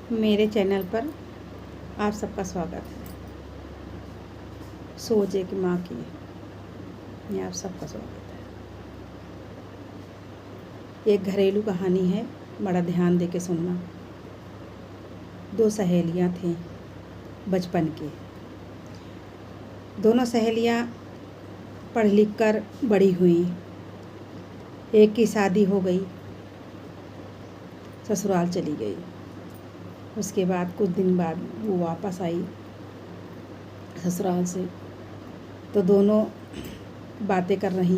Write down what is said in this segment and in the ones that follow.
मेरे चैनल पर आप सबका स्वागत है। सोच एक माँ की में आप सबका स्वागत है। एक घरेलू कहानी है, बड़ा ध्यान दे के सुनना। दो सहेलियाँ थीं बचपन की। दोनों सहेलियाँ पढ़ लिख कर बड़ी हुई। एक की शादी हो गई, ससुराल चली गई। उसके बाद कुछ दिन बाद वो वापस आई ससुराल से, तो दोनों बातें कर रही।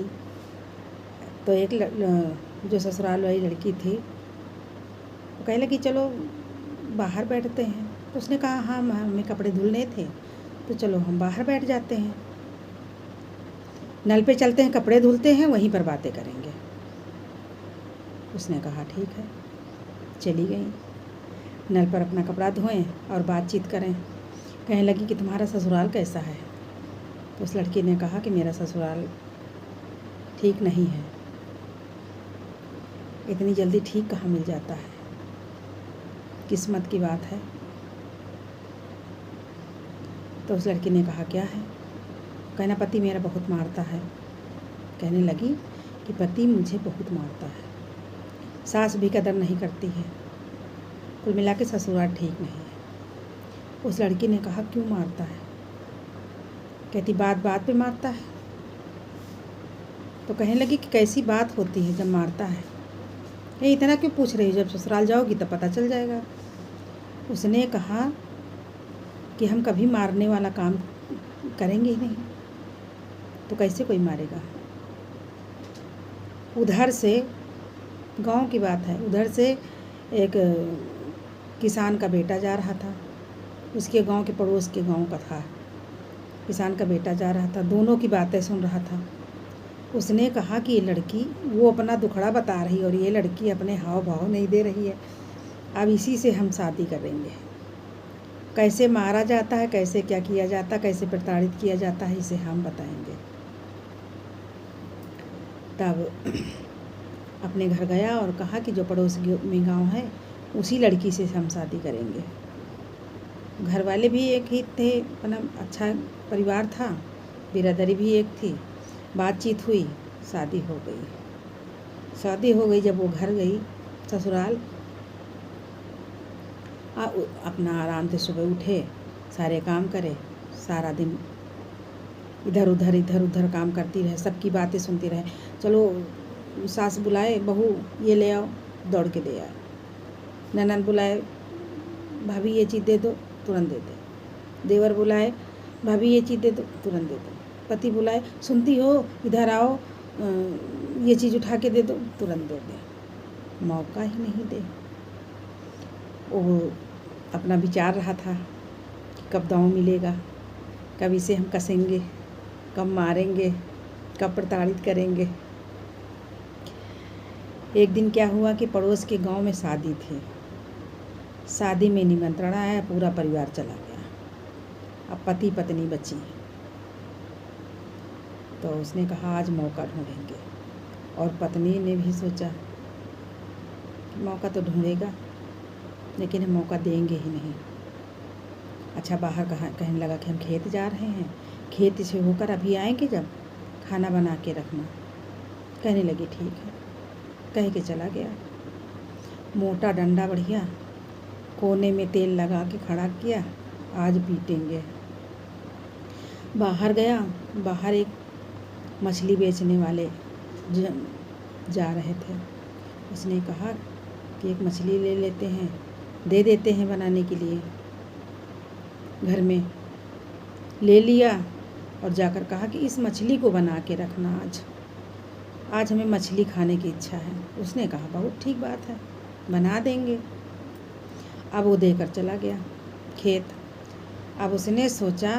तो एक जो ससुराल वाली लड़की थी वो कहने लगी चलो बाहर बैठते हैं। तो उसने कहा हाँ हमें कपड़े धुलने थे तो चलो हम बाहर बैठ जाते हैं, नल पे चलते हैं, कपड़े धुलते हैं, वहीं पर बातें करेंगे। उसने कहा ठीक है। चली गई, नल पर अपना कपड़ा धोएं और बातचीत करें। कहने लगी कि तुम्हारा ससुराल कैसा है। तो उस लड़की ने कहा कि मेरा ससुराल ठीक नहीं है। इतनी जल्दी ठीक कहाँ मिल जाता है, किस्मत की बात है। तो उस लड़की ने कहा क्या है। कहना पति मेरा बहुत मारता है। कहने लगी कि पति मुझे बहुत मारता है, सास भी कदर नहीं करती है, कुल मिला के ससुराल ठीक नहीं है। उस लड़की ने कहा क्यों मारता है। कहती बात बात पे मारता है। तो कहने लगी कि कैसी बात होती है जब मारता है। ये इतना क्यों पूछ रही हो, जब ससुराल जाओगी तब पता चल जाएगा। उसने कहा कि हम कभी मारने वाला काम करेंगे ही नहीं, तो कैसे कोई मारेगा। उधर से गांव की बात है, उधर से एक किसान का बेटा जा रहा था, उसके गांव के पड़ोस के गांव का था। किसान का बेटा जा रहा था, दोनों की बातें सुन रहा था। उसने कहा कि ये लड़की, वो अपना दुखड़ा बता रही और ये लड़की अपने हाव भाव नहीं दे रही है, अब इसी से हम शादी करेंगे। कैसे मारा जाता है, कैसे क्या किया जाता है, कैसे प्रताड़ित किया जाता है, इसे हम बताएंगे। तब अपने घर गया और कहा कि जो पड़ोस में गांव है उसी लड़की से हम शादी करेंगे। घर वाले भी एक ही थे, अपना अच्छा परिवार था, बिरादरी भी एक थी। बातचीत हुई, शादी हो गई। शादी हो गई, जब वो घर गई ससुराल, अपना आराम से सुबह उठे, सारे काम करे, सारा दिन इधर उधर काम करती रहे, सबकी बातें सुनती रहे। चलो सास बुलाए बहू ये ले आओ, दौड़ के दे आए। ननद बुलाए भाभी ये चीज़ दे दो, तुरंत दे दे। देवर बुलाए भाभी ये चीज़ दे दो, तुरंत दे दो। पति बुलाए सुनती हो इधर आओ, ये चीज़ उठा के दे दो, तुरंत दे दे। मौका ही नहीं दे। वो अपना विचार रहा था कि कब दांव मिलेगा, कब इसे हम कसेंगे, कब मारेंगे, कब प्रताड़ित करेंगे। एक दिन क्या हुआ कि पड़ोस के गांव में शादी थी। शादी में निमंत्रण आया, पूरा परिवार चला गया। अब पति पत्नी बची। तो उसने कहा आज मौका ढूंढेंगे, और पत्नी ने भी सोचा मौका तो ढूंढेगा लेकिन हम मौका देंगे ही नहीं। अच्छा बाहर कहने लगा कि हम खेत जा रहे हैं, खेत से होकर अभी आएंगे, जब खाना बना के रखना। कहने लगी ठीक है, कह के चला गया। मोटा डंडा बढ़िया कोने में तेल लगा के खड़ा किया, आज पीटेंगे। बाहर गया, बाहर एक मछली बेचने वाले जा रहे थे। उसने कहा कि एक मछली ले लेते हैं, दे देते हैं बनाने के लिए। घर में ले लिया और जाकर कहा कि इस मछली को बना के रखना, आज हमें मछली खाने की इच्छा है। उसने कहा बहुत ठीक बात है, बना देंगे। अब वो देकर चला गया खेत। अब उसने सोचा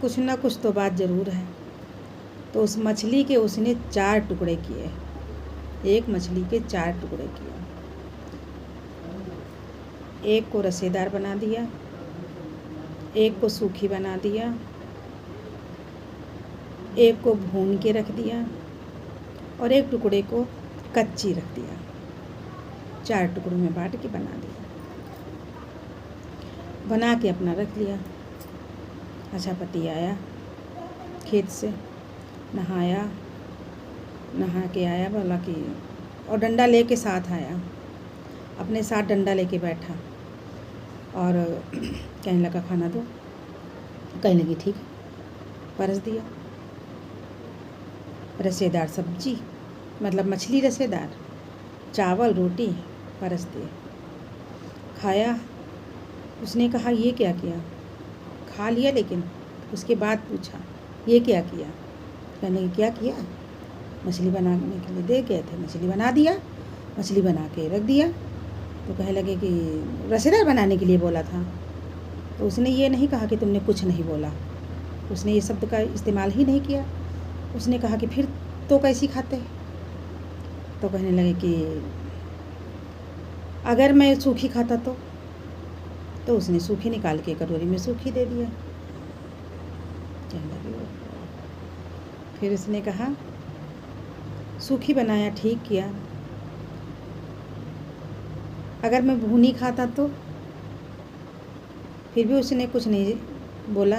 कुछ ना कुछ तो बात ज़रूर है। तो उस मछली के उसने 4 टुकड़े किए, एक मछली के 4 टुकड़े किए। एक को रसेदार बना दिया, एक को सूखी बना दिया, एक को भून के रख दिया और एक टुकड़े को कच्ची रख दिया। 4 टुकड़ों में बांट के बना दिया। बना के अपना रख लिया। अच्छा पति आया खेत से, नहाया, नहा के आया, बोला कि और डंडा लेके साथ आया, अपने साथ डंडा लेके बैठा और कहने लगा खाना दो। कहने लगी ठीक है, परस दिया। रसेदार सब्जी, मतलब मछली रसेदार, चावल रोटी परस दिए। खाया। उसने कहा ये क्या किया? खा लिया, लेकिन उसके बाद पूछा ये क्या किया? कहने लगी क्या किया? मछली बनाने के लिए दे गए थे, मछली बना दिया, मछली बना के रख दिया। तो कहने लगे कि रसेदार बनाने के लिए बोला था। तो उसने ये नहीं कहा कि तुमने कुछ नहीं बोला, उसने ये शब्द का इस्तेमाल ही नहीं किया। उसने कहा कि फिर तो कैसी खाते? तो कहने लगे कि अगर मैं सूखी खाता तो उसने सूखी निकाल के कटोरी में सूखी दे दिया। कहने लगे फिर उसने कहा सूखी बनाया, ठीक किया। अगर मैं भुनी खाता तो? फिर भी उसने कुछ नहीं बोला।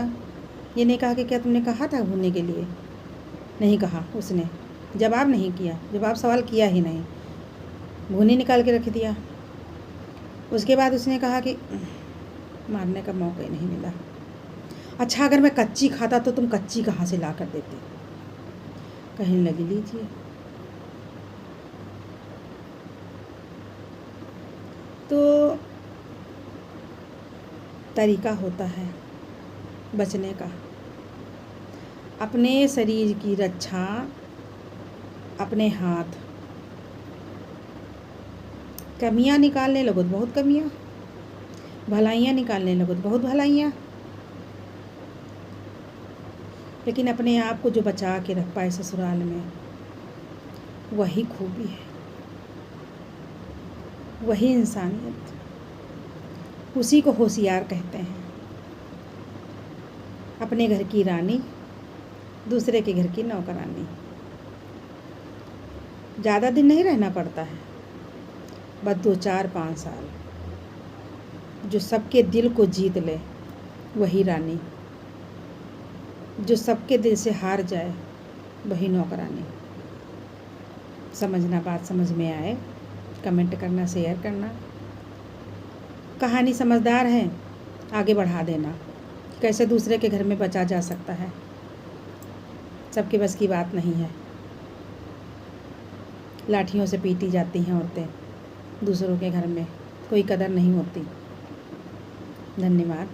ये नहीं कहा कि क्या तुमने कहा था भूनने के लिए? नहीं कहा, उसने जवाब नहीं किया, जवाब सवाल किया ही नहीं, भुनी निकाल के रख दिया। उसके बाद उसने कहा कि मारने का मौका ही नहीं मिला। अच्छा अगर मैं कच्ची खाता तो तुम कच्ची कहाँ से ला कर देते? कहने लगी लीजिए। तो तरीका होता है बचने का। अपने शरीर की रक्षा अपने हाथ। कमियां निकालने लगो तो बहुत कमियां, भलाइयाँ निकालने लगो तो बहुत भलाइयाँ। लेकिन अपने आप को जो बचा के रख पाए ससुराल में, वही खूबी है, वही इंसानियत, उसी को होशियार कहते हैं। अपने घर की रानी, दूसरे के घर की नौकरानी। ज़्यादा दिन नहीं रहना पड़ता है, बस 2, 4, 5 साल। जो सबके दिल को जीत ले वही रानी, जो सबके दिल से हार जाए वही नौकरानी। समझना, बात समझ में आए कमेंट करना, शेयर करना। कहानी समझदार है, आगे बढ़ा देना। कैसे दूसरे के घर में बचा जा सकता है, सबके बस की बात नहीं है। लाठियों से पीटी जाती हैं औरतें, दूसरों के घर में कोई कदर नहीं होती। धन्यवाद।